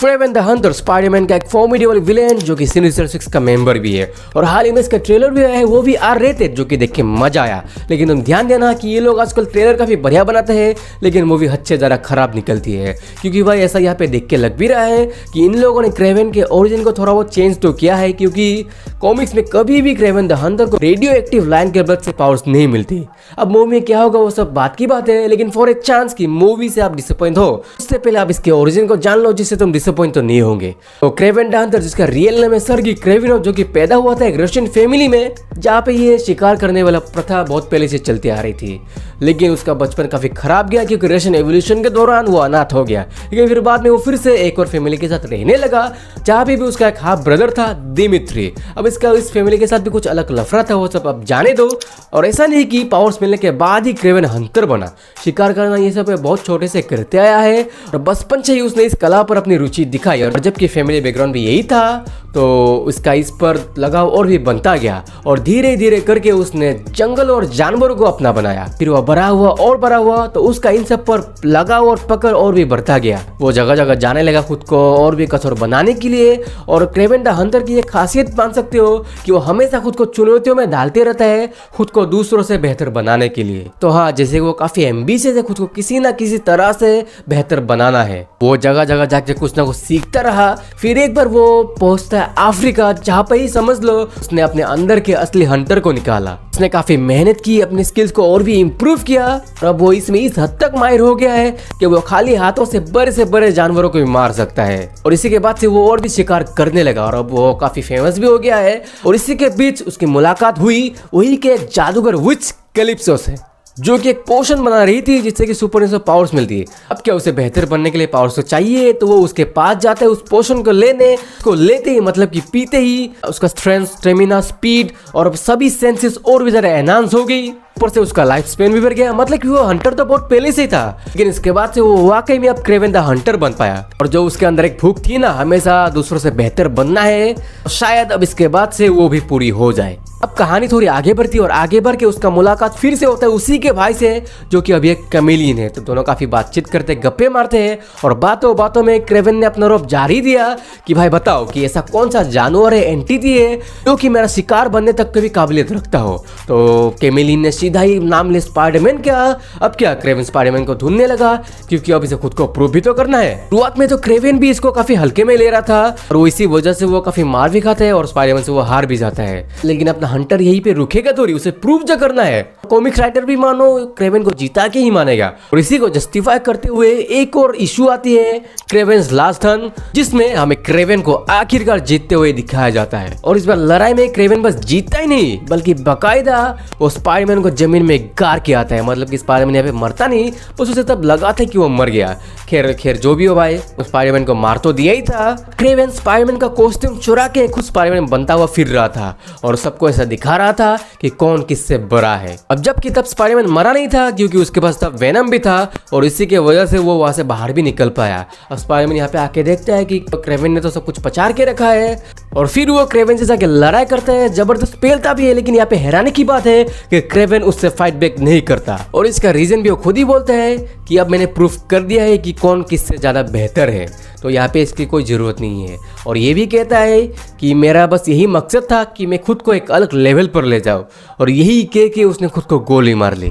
Kraven the Hunter Spiderman का एक formidable villain जो कि सिनिस्टर 6 का मेंबर भी है और हाल ही में इसका ट्रेलर भी आया है, वो भी आर रेटेड, जो कि देख के मजा आया। लेकिन तुम ध्यान देना कि ये लोग आजकल ट्रेलर काफी बढ़िया बनाते हैं लेकिन मूवी हद से ज़्यादा खराब निकलती है, क्योंकि भाई ऐसा यहाँ पे देख के लग भी रहा है कि इन लोगों ने क्रेवन के ओरिजिन को थोड़ा बहुत चेंज तो किया है, क्योंकि कॉमिक्स में कभी भी क्रेवन द हंटर को रेडियो एक्टिव लायन के ब्लड से पावर्स नहीं मिलती। अब मूवी में क्या होगा वो सब बात की बात है, लेकिन फॉर ए चांस की मूवी से आप डिसअपॉइंट हो उससे पहले आप इसके ओरिजिन को जान लो, जिससे तुम डिसअपॉइंट तो नहीं होंगे। तो क्रेवन द हंटर जिसका रियल नेम है सर्गी क्रेविनोव, जो कि पैदा हुआ था एक रशियन फैमिली में जहाँ पे ये शिकार करने वाला प्रथा बहुत पहले से चलती आ रही थी, लेकिन उसका बचपन काफी खराब गया क्योंकि रशियन एवोल्यूशन के दौरान वो अनाथ हो गया। लेकिन फिर बाद में वो फिर से एक और फैमिली के साथ रहने लगा जहाँ पे भी उसका एक हाफ ब्रदर था दिमित्री। अब इसका इस फैमिली के साथ भी कुछ अलग लफड़ा था, वो सब अब जाने दो। और ऐसा नहीं कि पावर्स मिलने के बाद ही क्रेवन हंटर बना, शिकार करना ये सब बहुत छोटे से करते आया है और बचपन से ही उसने इस कला पर अपनी रुचि दिखाई। और जबकि फैमिली बैकग्राउंड भी यही था तो उसका इस पर लगाव और भी बनता गया और धीरे धीरे करके उसने जंगल और जानवरों को अपना बनाया। फिर वह बड़ा हुआ तो उसका इन सब पर लगाव और पकड़ और भी बढ़ता गया। वो जगह जगह जाने लगा खुद को और भी कठोर बनाने के लिए। और क्रेवन द हंटर की एक खासियत मान सकते हो कि वो हमेशा खुद को चुनौतियों में डालते रहता है खुद को दूसरों से बेहतर बनाने के लिए। तो हाँ, जैसे वो काफी एम्बिशियस है खुद को किसी ना किसी तरह से बेहतर बनाना है, वो जगह जगह जाके कुछ ना कुछ सीखता रहा। फिर एक बार वो पहुंचता है अफ्रीका, जहाँ पे ही समझ लो उसने अपने अंदर के असली हंटर को निकाला। उसने काफी मेहनत की, अपनी स्किल्स को और भी इम्प्रूव किया और अब वो इसमें इस हद तक माहिर हो गया है कि वो खाली हाथों से बड़े जानवरों को भी मार सकता है। और इसी के बाद से वो और भी शिकार करने लगा और अब वो काफी फेमस भी हो गया है। और इसी के बीच उसकी मुलाकात हुई वही के एक जादूगर विच कैलिप्सो से, जो कि एक पोशन बना रही थी जिससे कि सुपर पावर्स मिलती है। अब क्या उसे बेहतर बनने के लिए पावर्स तो चाहिए, तो वो उसके पास जाता है उस पोशन को लेते ही मतलब कि पीते ही उसका स्ट्रेंथ, स्टेमिना, स्पीड और सभी सेंसेस और भी ज्यादा एनहांस हो गई। ऊपर से उसका लाइफ स्पेन भी बढ़ गया, मतलब कि वो हंटर तो बहुत पहले से ही था, लेकिन इसके बाद से वो वाकई में अब क्रेवन द हंटर बन पाया। और जो उसके अंदर एक भूख थी ना हमेशा दूसरों से बेहतर बनना है, शायद अब इसके बाद से वो भी पूरी हो जाए। अब कहानी थोड़ी आगे बढ़ती है और आगे बढ़ के उसका मुलाकात फिर से होता है उसी के भाई से जो कि अभी एक कमेलियन है। तो दोनों काफी बातचीत करते, गप्पे मारते हैं और बातों में क्रेवन ने अपना रोप जारी दिया कि भाई बताओ कि ऐसा कौन सा जानवर है, एंटिटी है जो कि मेरा शिकार बनने तक की भी काबिलियत रखता हो। तो कमेलियन ने सीधा ही नाम ले स्पाइडरमैन क्या। अब क्या क्रेवन स्पाइडरमैन को ढूंढने लगा क्योंकि अब इसे खुद को प्रूव भी तो करना है। शुरुआत में तो क्रेवन भी इसको काफी हल्के में ले रहा था और वो इसी वजह से वो काफी मार भी खाता है और स्पाइडरमैन से वो हार भी जाता है। लेकिन अपना हंटर यहीं पे रुकेगा थोड़ी, उसे प्रूव जो करना है। कॉमिक्स राइटर भी मानो क्रेवन को जीता के ही मानेगा। और इसी को जस्टिफाई करते हुए एक और इशू आती है क्रेवन्स लास्ट हंट, जिसमें हमें क्रेवन को आखिरकार जीतते हुए दिखाया जाता है। और इस बार लड़ाई में क्रेवन बस जीतता ही नहीं बल्कि बकायदा वो स्पाइडरमैन को जमीन में गाड़ के आता है। मतलब कि स्पाइडरमैन यहाँ पे मरता नहीं, बस उसे तब लगा था कि वो मर गया। खैर जो भी हो भाई, स्पाइडरमैन को मार तो दिया ही था। क्रेवन स्पाइडरमैन का कॉस्ट्यूम चुरा के खुद स्पाइडरमैन बनता हुआ फिर रहा था और सबको ऐसा दिखा रहा था कि कौन किससे बड़ा है। अब जबकि तब स्पाइडरमैन मरा नहीं था क्योंकि उसके पास तब वेनम भी था और इसी के वजह से वो वहां से बाहर भी निकल पाया। अब स्पाइडरमैन यहाँ पे आके देखता है कि क्रेवन ने तो सब कुछ पचार के रखा है और फिर वो क्रेवन से जाके लड़ाई करता है। जबरदस्त पेलता भी है, लेकिन यहाँ पे हैरानी की बात है कि क्रेवन उससे फाइट बैक नहीं करता और इसका रीजन भी वो खुद ही बोलता है कि अब मैंने प्रूफ कर दिया है कि कौन किससे ज्यादा बेहतर है, तो यहाँ पे इसकी कोई जरूरत नहीं है। और ये भी कहता है कि मेरा बस यही मकसद था कि मैं खुद को एक अलग लेवल पर ले जाऊं और यही कह के उसने खुद को गोली मार ली।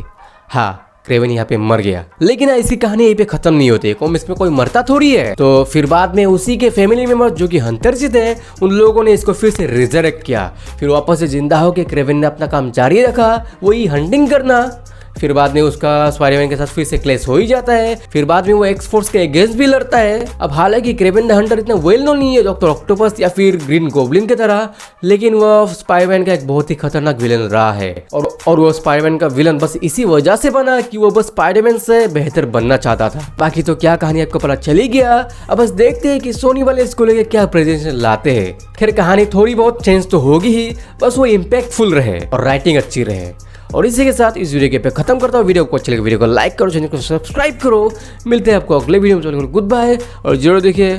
हाँ, क्रेवन यहाँ पे मर गया। लेकिन इसकी कहानी यहीं पे खत्म नहीं होती, कॉमिक्स में कोई मरता थोड़ी है। तो फिर बाद में उसी के फैमिली मेंबर जो कि हंटर से थे उन लोगों ने इसको फिर से रिजरेक्ट किया। फिर वापस से जिंदा होकर क्रेवन ने अपना काम जारी रखा, वही हंटिंग करना। फिर बाद में उसका स्पाइडरमैन के साथ फिर से क्लैश हो ही जाता है। फिर बाद में वो एक्स फोर्स के अगेंस्ट भी लड़ता है। अब हालांकि क्रेवन द हंटर इतना वेल नोन नहीं है डॉक्टर ऑक्टोपस या फिर ग्रीन गोब्लिन की तरह, लेकिन वो स्पाइडरमैन का एक बहुत ही खतरनाक विलन रहा है। और वो स्पाइडरमैन का विलन बस इसी वजह से बना कि वो बस स्पाइडरमैन से बेहतर बनना चाहता था। बाकी तो क्या कहानी आपको पता चली गया। अब बस देखते हैं कि सोनी वाले इसको लेके क्या प्रेजेंटेशन लाते हैं। खैर कहानी थोड़ी बहुत चेंज तो होगी ही, बस वो इम्पैक्टफुल रहे और राइटिंग अच्छी रहे। और इसी के साथ इस वीडियो के पे खत्म करता हूँ। वीडियो को अच्छी लगे वीडियो को लाइक करो, चैनल को सब्सक्राइब करो। मिलते हैं आपको अगले वीडियो में। गुड बाय और जरूर देखिए